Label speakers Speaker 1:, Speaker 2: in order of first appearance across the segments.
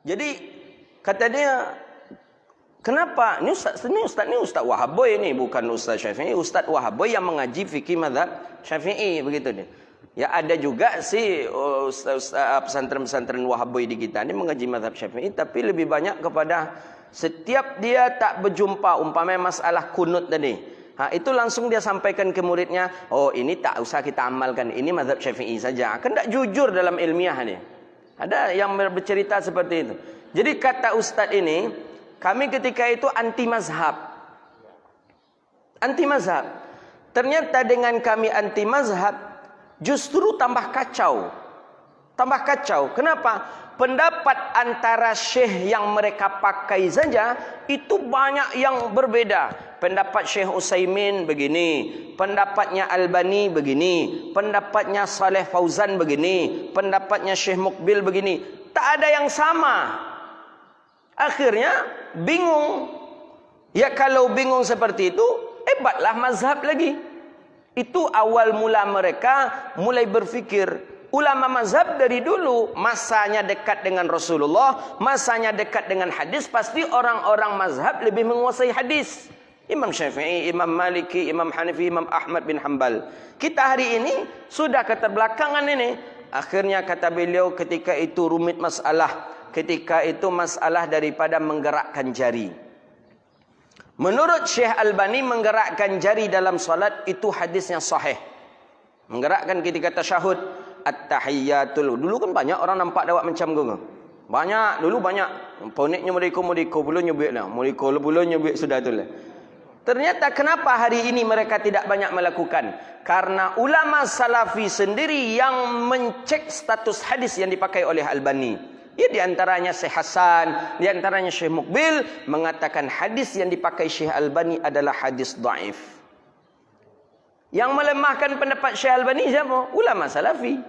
Speaker 1: Jadi kata dia, kenapa? Ini Ustaz Wahaboy ni, bukan Ustaz Syafi'i. Ustaz Wahaboy yang mengaji fikih mazhab Syafi'i, begitu dia. Ya ada juga sih pesantren-pesantren Wahaboy di kita ni mengaji mazhab Syafi'i, tapi lebih banyak kepada setiap dia tak berjumpa umpamanya masalah kunut tadi. Itu langsung dia sampaikan ke muridnya, oh ini tak usah kita amalkan, ini mazhab Syafi'i saja. Kan tak jujur dalam ilmiah ni. Ada yang bercerita seperti itu. Jadi kata Ustaz ini, kami ketika itu anti mazhab. Anti mazhab. Ternyata dengan kami anti mazhab, justru tambah kacau. Tambah kacau. Kenapa? Pendapat antara syekh yang mereka pakai saja, itu banyak yang berbeda. Pendapat Syekh Utsaimin begini, pendapatnya Albani begini, pendapatnya Saleh Fauzan begini, pendapatnya Syekh Mukbil begini. Tak ada yang sama. Akhirnya bingung. Ya kalau bingung seperti itu, hebatlah mazhab lagi. Itu awal mula mereka mulai berfikir. Ulama mazhab dari dulu masanya dekat dengan Rasulullah, masanya dekat dengan hadis, pasti orang-orang mazhab lebih menguasai hadis. Imam Syafi'i, Imam Maliki, Imam Hanafi, Imam Ahmad bin Hanbal. Kita hari ini sudah keterbelakangan ini. Akhirnya kata beliau ketika itu rumit masalah. Ketika itu masalah daripada menggerakkan jari. Menurut Syekh Albani, menggerakkan jari dalam salat itu hadisnya sahih. Menggerakkan ketika tasyahud, at-tahiyyatul. Dulu kan banyak orang nampak dawat macam tu. Banyak, dulu banyak. Poniknya mereka belum nyebut lah. Mereka belum nyebut sudah tu lah. Ternyata kenapa hari ini mereka tidak banyak melakukan? Karena ulama salafi sendiri yang mencek status hadis yang dipakai oleh Albani. Ya, di antaranya Syekh Hasan, di antaranya Syekh Mukbil mengatakan hadis yang dipakai Syekh Albani adalah hadis dhaif. Yang melemahkan pendapat Syekh Albani siapa? Ulama salafi.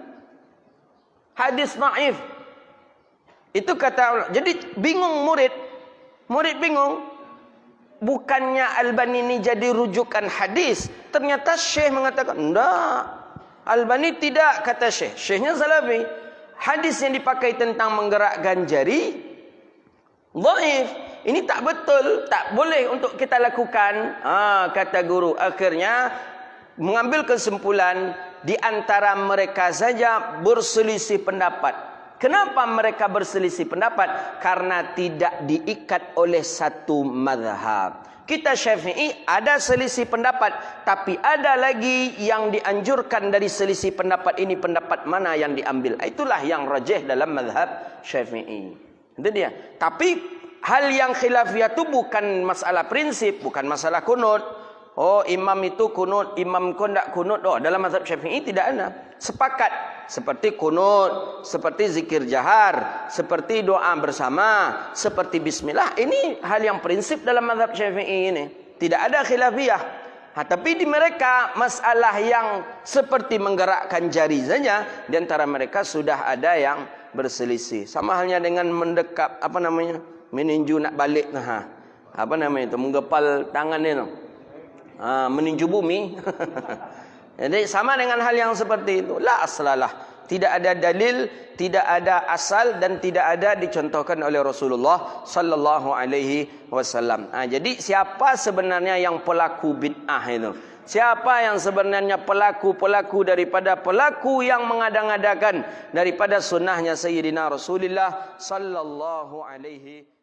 Speaker 1: Hadis dhaif. Itu kata, jadi bingung murid. Murid bingung. Bukannya Albani ini jadi rujukan hadis, ternyata Syekh mengatakan enggak, Albani tidak, kata Syekh. Syekhnya salafi. Hadis yang dipakai tentang menggerakkan jari dhaif. Ini tak betul, tak boleh untuk kita lakukan. Kata guru. Akhirnya mengambil kesimpulan, di antara mereka saja berselisih pendapat. Kenapa mereka berselisih pendapat? Karena tidak diikat oleh satu mazhab. Kita Syafi'i ada selisih pendapat, tapi ada lagi yang dianjurkan dari selisih pendapat ini, pendapat mana yang diambil. Itulah yang rajih dalam mazhab Syafi'i. Itu dia. Tapi hal yang khilafiyah itu bukan masalah prinsip, bukan masalah kunut. Oh, imam itu kunut, imam tidak kunut. Oh, dalam mazhab Syafi'i tidak ada. Sepakat. Seperti kunut, seperti zikir jahar, seperti doa bersama, seperti bismillah. Ini hal yang prinsip dalam mazhab Syafi'i ini. Tidak ada khilafiyah. Tapi di mereka masalah yang seperti menggerakkan jari saja, di antara mereka sudah ada yang berselisih. Sama halnya dengan mendekap, meninju nak balik. Menggepal tangan ini. Meninju bumi. Jadi sama dengan hal yang seperti itu. La aslalah. Tidak ada dalil, tidak ada asal dan tidak ada dicontohkan oleh Rasulullah sallallahu alaihi wasallam. Jadi siapa sebenarnya yang pelaku bid'ah itu? Siapa yang sebenarnya pelaku daripada pelaku yang mengadang-adakan daripada sunnahnya Sayyidina Rasulullah sallallahu alaihi